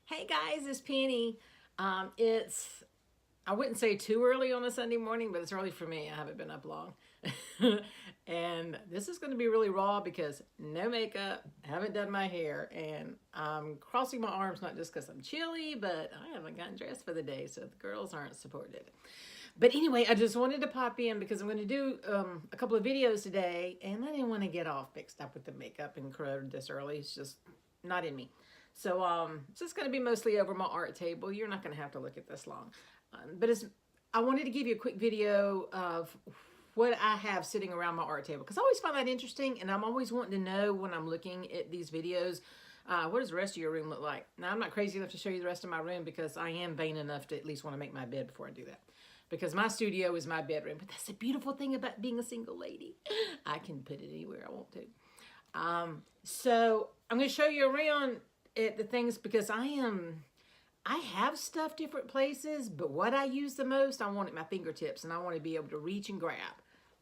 Hey guys, it's Penny. It's, I wouldn't say too early on a Sunday morning, but it's early for me. I haven't been up long. And this is going to be really raw because no makeup, haven't done my hair, and I'm crossing my arms not just because I'm chilly, but I haven't gotten dressed for the day, so the girls aren't supportive. But anyway, I just wanted to pop in because I'm going to do a couple of videos today, and I didn't want to get all fixed up with the makeup and crowd this early. It's just not in me. So it's just going to be mostly over my art table. You're not going to have to look at this long. I wanted to give you a quick video of what I have sitting around my art table, because I always find that interesting, and I'm always wanting to know when I'm looking at these videos, what does the rest of your room look like? Now, I'm not crazy enough to show you the rest of my room because I am vain enough to at least want to make my bed before I do that. Because my studio is my bedroom. But that's the beautiful thing about being a single lady. I can put it anywhere I want to. So I'm going to show you around at the things because I have stuff different places, but what I use the most, I want at my fingertips, and I want to be able to reach and grab.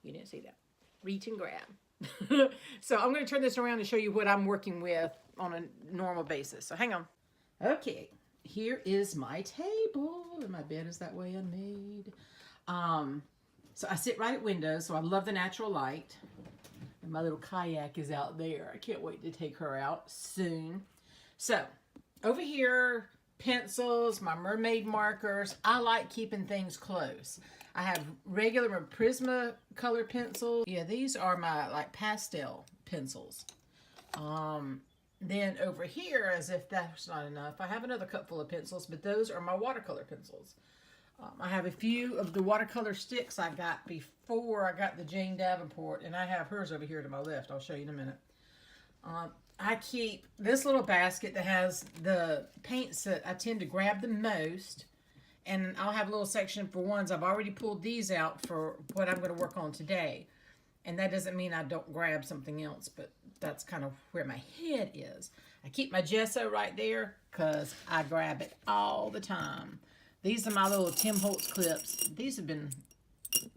You didn't see that. Reach and grab. So I'm going to turn this around and show you what I'm working with on a normal basis. So hang on. Okay. Here is my table, and my bed is that way unmade. So I sit right at windows, so I love the natural light. And my little kayak is out there. I can't wait to take her out soon. So over here, pencils, my mermaid markers. I like keeping things close. I have regular Prismacolor pencils. Yeah, these are my like pastel pencils. Then over here, as if that's not enough, I have another cup full of pencils, but those are my watercolor pencils. I have a few of the watercolor sticks I got before I got the Jane Davenport, and I have hers over here to my left. I'll show you in a minute. I keep this little basket that has the paints that I tend to grab the most, and I'll have a little section for ones. I've already pulled these out for what I'm going to work on today. And that doesn't mean I don't grab something else, but that's kind of where my head is. I keep my gesso right there because I grab it all the time. These are my little Tim Holtz clips. These have been,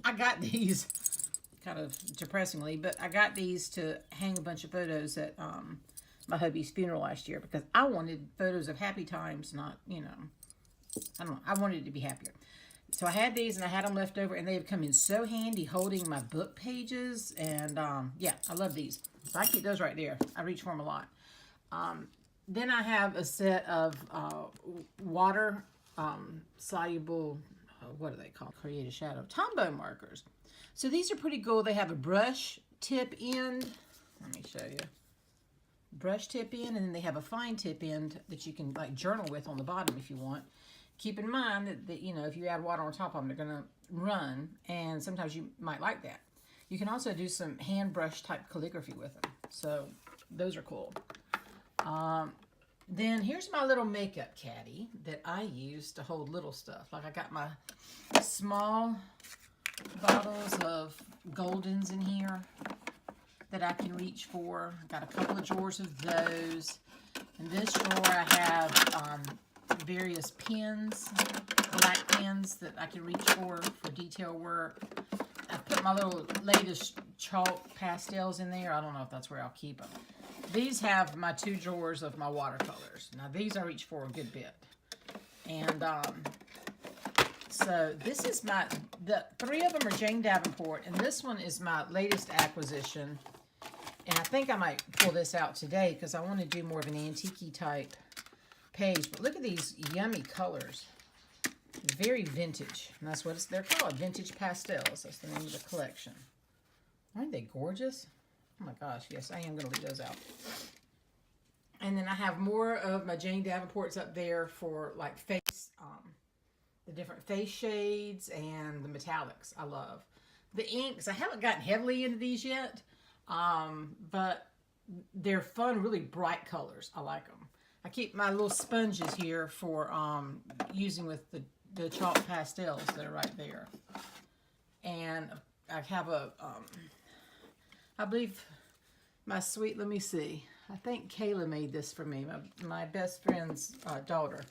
I got these kind of depressingly, but I got these to hang a bunch of photos at my hubby's funeral last year because I wanted photos of happy times, not, you know, I don't know, I wanted it to be happier. So I had these and I had them left over, and they've come in so handy holding my book pages. And yeah, I love these. So I keep those right there. I reach for them a lot. Then I have a set of water soluble, what are they called? Create a shadow. Tombow markers. So these are pretty cool. They have a brush tip end. Let me show you. Brush tip end, and then they have a fine tip end that you can like journal with on the bottom if you want. Keep in mind that, you know, if you add water on top of them, they're going to run, and sometimes you might like that. You can also do some hand brush type calligraphy with them. So those are cool. Then here's my little makeup caddy that I use to hold little stuff. Like I got my small bottles of Goldens in here that I can reach for. I got a couple of drawers of those. In this drawer I have various pens, black pens that I can reach for detail work. I put my little latest chalk pastels in there. I don't know if that's where I'll keep them. These have my 2 drawers of my watercolors. Now these I reach for a good bit. And so this is the 3 of them are Jane Davenport, and this one is my latest acquisition. And I think I might pull this out today because I want to do more of an antique type page. But look at these yummy colors. Very vintage. And that's what they're called. Vintage pastels. That's the name of the collection. Aren't they gorgeous? Oh my gosh, yes, I am going to leave those out. And then I have more of my Jane Davenports up there for like face, the different face shades and the metallics I love. The inks, I haven't gotten heavily into these yet, but they're fun, really bright colors. I like them. I keep my little sponges here for using with the chalk pastels that are right there. And I have a, I believe my sweet, let me see, I think Kayla made this for me, my best friend's daughter.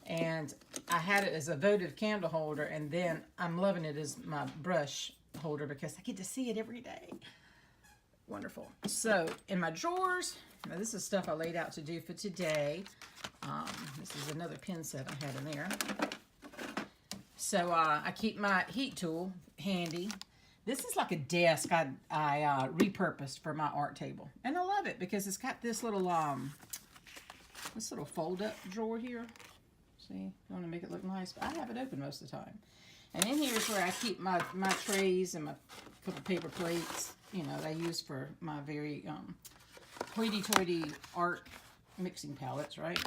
And I had it as a votive candle holder, and then I'm loving it as my brush holder because I get to see it every day. Wonderful. So in my drawers, now this is stuff I laid out to do for today. This is another pen set I had in there. So I keep my heat tool handy. This is like a desk I repurposed for my art table. And I love it because it's got this little fold-up drawer here. See, you want to make it look nice, but I have it open most of the time. And in here is where I keep my trays and my couple paper plates, you know, that I use for my very hoity-toity art mixing palettes, right?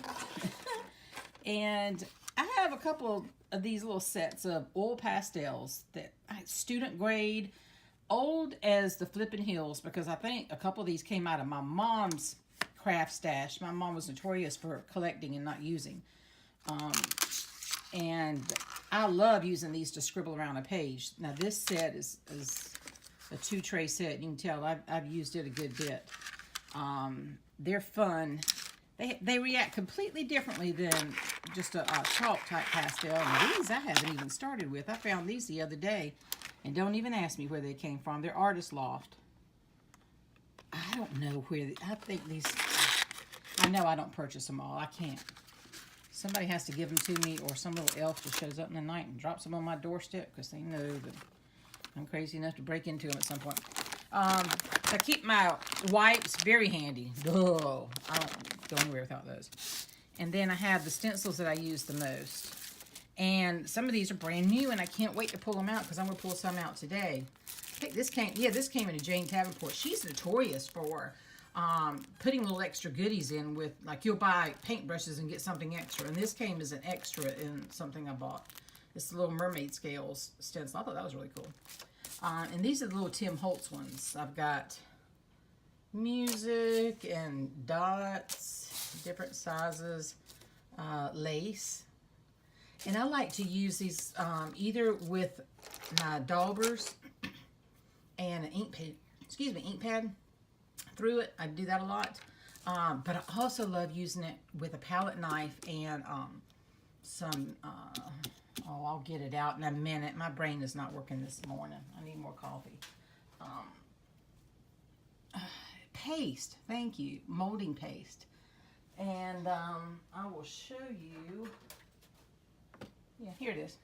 And I have a couple of these little sets of oil pastels that student grade, old as the flippin' hills, because I think a couple of these came out of my mom's craft stash. My mom was notorious for collecting and not using. And I love using these to scribble around a page. Now this set is a 2-tray set. You can tell I've used it a good bit. They're fun. They react completely differently than just a chalk type pastel. And these I haven't even started with. I found these the other day, and don't even ask me where they came from. They're Artist Loft. I don't know where. I think these. I know I don't purchase them all. I can't. Somebody has to give them to me, or some little elf just shows up in the night and drops them on my doorstep because they know that I'm crazy enough to break into them at some point. I keep my wipes very handy. Oh, I don't go anywhere without those. And then I have the stencils that I use the most. And some of these are brand new, and I can't wait to pull them out because I'm going to pull some out today. I think this came in a Jane Davenport. She's notorious for putting little extra goodies in with, like, you'll buy paintbrushes and get something extra. And this came as an extra in something I bought. It's the little mermaid scales stencil. I thought that was really cool. And these are the little Tim Holtz ones. I've got music and dots, different sizes, lace. And I like to use these either with my daubers and an ink pad through it. I do that a lot. But I also love using it with a palette knife and some, I'll get it out in a minute. My brain is not working this morning. I need more coffee. Paste, thank you, molding paste. And I will show you, yeah, here it is.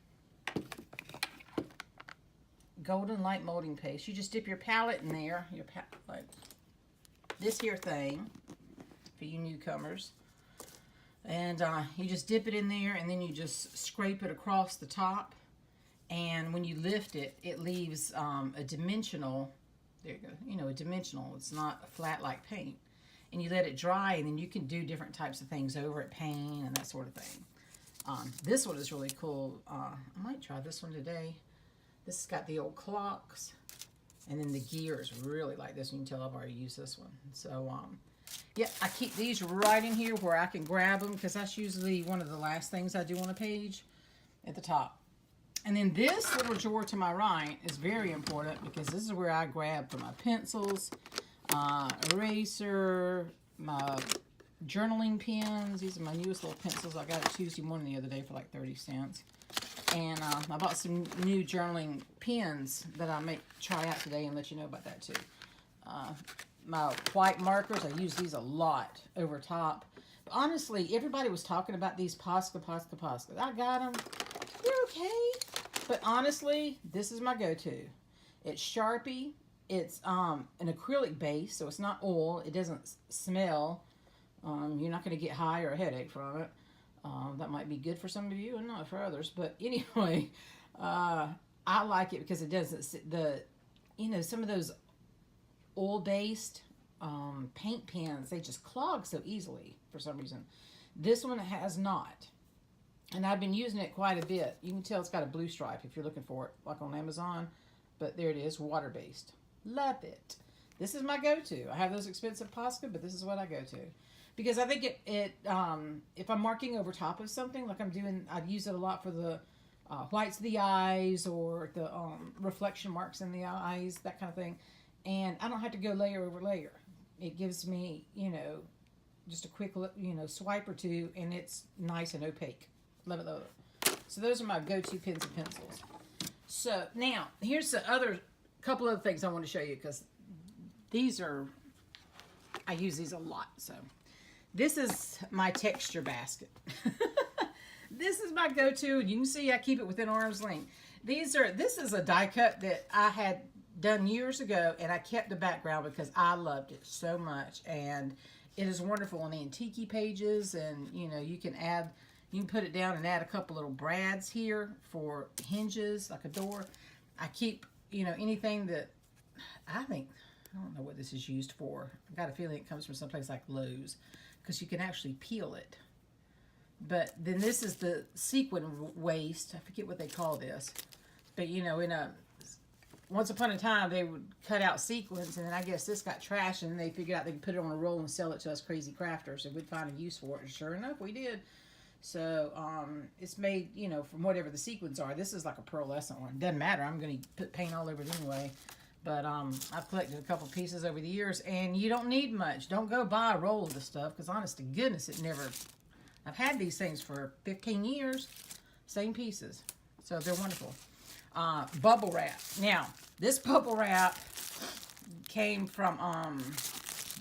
Golden light molding paste. You just dip your palette in there, like this here thing, for you newcomers. And you just dip it in there, and then you just scrape it across the top. And when you lift it, it leaves a dimensional, there you go, you know, a dimensional. It's not a flat like paint. And you let it dry, and then you can do different types of things over it, paint and that sort of thing. This one is really cool. I might try this one today. This has got the old clocks, and then the gears. Really like this one. You can tell I've already used this one. So, yeah, I keep these right in here where I can grab them, because that's usually one of the last things I do on a page, at the top. And then this little drawer to my right is very important, because this is where I grab for my pencils, eraser, my journaling pens. These are my newest little pencils. I got it Tuesday morning the other day for like 30 cents. And I bought some new journaling pens that I may try out today and let you know about that too. My white markers, I use these a lot over top. But honestly, everybody was talking about these Posca. I got them. They're okay. But honestly, this is my go-to. It's Sharpie. It's an acrylic base, so it's not oil. It doesn't smell. You're not going to get high or a headache from it. That might be good for some of you and not for others. But anyway, I like it because it doesn't, some of those oil-based paint pens, they just clog so easily for some reason. This one has not. And I've been using it quite a bit. You can tell it's got a blue stripe if you're looking for it, like on Amazon. But there it is, water-based. Love it. This is my go-to. I have those expensive Posca, but this is what I go to. Because I think if I'm marking over top of something, like I'm doing, I'd use it a lot for the whites of the eyes, or the reflection marks in the eyes, that kind of thing. And I don't have to go layer over layer. It gives me, just a quick, swipe or two, and it's nice and opaque. Love it, love it. So those are my go-to pens and pencils. So now, here's the other couple of things I want to show you, because I use these a lot. So this is my texture basket. this is my go-to. You can see I keep it within arm's length. This is a die cut that I had done years ago, and I kept the background because I loved it so much. And it is wonderful on antique pages, and you know, you can put it down and add a couple little brads here for hinges, like a door. I keep, you know, anything that I don't know what this is used for. I've got a feeling it comes from someplace like Lowe's, because you can actually peel it. But then this is the sequin waste. I forget what they call this. But you know, once upon a time they would cut out sequins, and then I guess this got trashed, and they figured out they could put it on a roll and sell it to us crazy crafters, and we'd find a use for it. And sure enough, we did. So it's made, you know, from whatever the sequins are. This is like a pearlescent one. Doesn't matter. I'm going to put paint all over it anyway. But I've collected a couple pieces over the years, and you don't need much. Don't go buy a roll of this stuff, because honest to goodness, I've had these things for 15 years, same pieces. So they're wonderful. Bubble wrap. Now, this bubble wrap came from,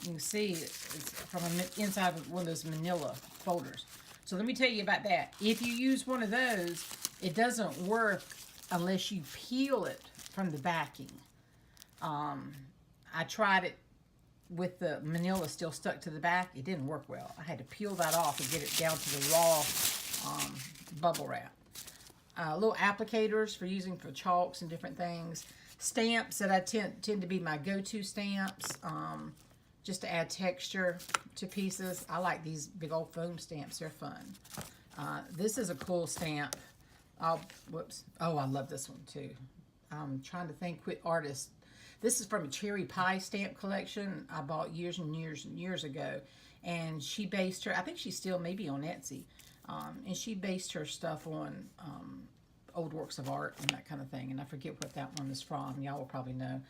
you can see it's from inside of one of those manila folders. So let me tell you about that. If you use one of those, it doesn't work unless you peel it from the backing. I tried it with the manila still stuck to the back. It didn't work well. I had to peel that off and get it down to the raw bubble wrap. Little applicators for using for chalks and different things. Stamps that I tend to be my go-to stamps, just to add texture to pieces. I like these big old foam stamps. They're fun. This is a cool stamp. Whoops. Oh, I love this one too. I'm trying to think what artist. This is from a cherry pie stamp collection I bought years and years and years ago. And she based her, I think she's still maybe on Etsy. And she based her stuff on old works of art and that kind of thing. And I forget what that one is from. Y'all will probably know.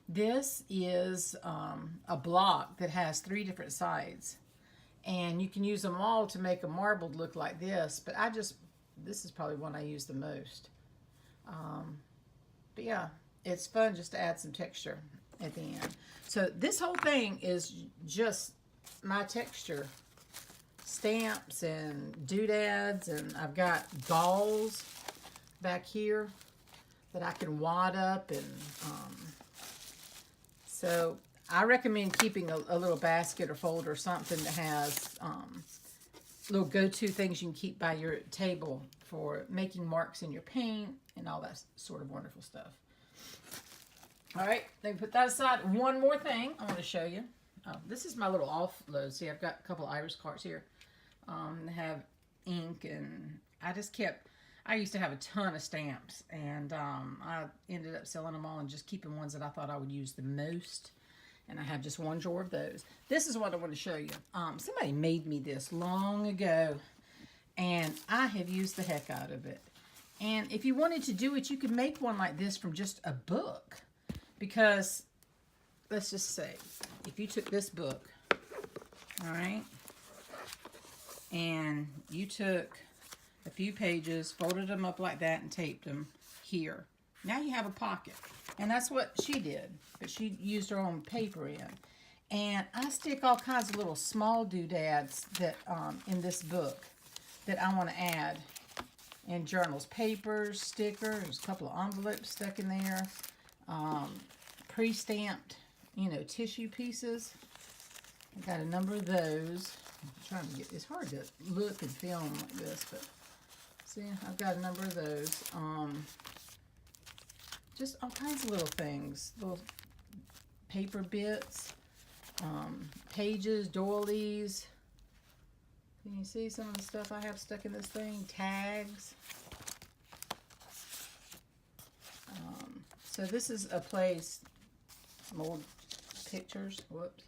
This is a block that has 3 different sides. And you can use them all to make a marbled look like this. But this is probably one I use the most. But yeah, it's fun just to add some texture at the end. So this whole thing is just my texture. Stamps and doodads, and I've got galls back here that I can wad up, and so I recommend keeping a little basket or folder or something that has little go-to things you can keep by your table for making marks in your paint and all that sort of wonderful stuff. All right, let me put that aside. One more thing I want to show you. This is my little offload. See, I've got a couple of iris cards here. They have ink, and I used to have a ton of stamps, and I ended up selling them all and just keeping ones that I thought I would use the most. And I have just one drawer of those. This is what I want to show you. Somebody made me this long ago, and I have used the heck out of it. And if you wanted to do it, you could make one like this from just a book. Because, let's just say, if you took this book, all right, and you took a few pages, folded them up like that, and taped them here. Now you have a pocket. And that's what she did. But she used her own paper in. And I stick all kinds of little small doodads that in this book that I want to add in journals. Papers, stickers, a couple of envelopes stuck in there. Pre-stamped, you know, tissue pieces. I've got a number of those. I'm trying to get, it's hard to look and film like this, but see, I've got a number of those. Just all kinds of little things, little paper bits, pages, doilies. Can you see some of the stuff I have stuck in this thing? Tags. So this is a place, some old pictures. Whoops.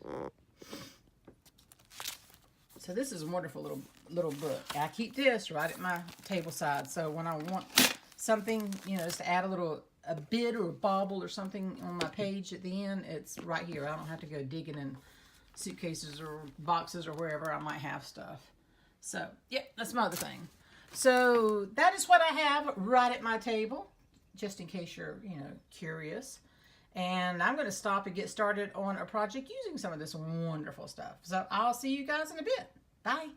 So this is a wonderful little book. I keep this right at my table side. So when I want something, you know, just to add a bit or a bauble or something on my page at the end, it's right here. I don't have to go digging in suitcases or boxes or wherever I might have stuff. So, yeah, that's my other thing. So that is what I have right at my table, just in case you're, you know, curious. And I'm going to stop and get started on a project using some of this wonderful stuff. So I'll see you guys in a bit. Bye.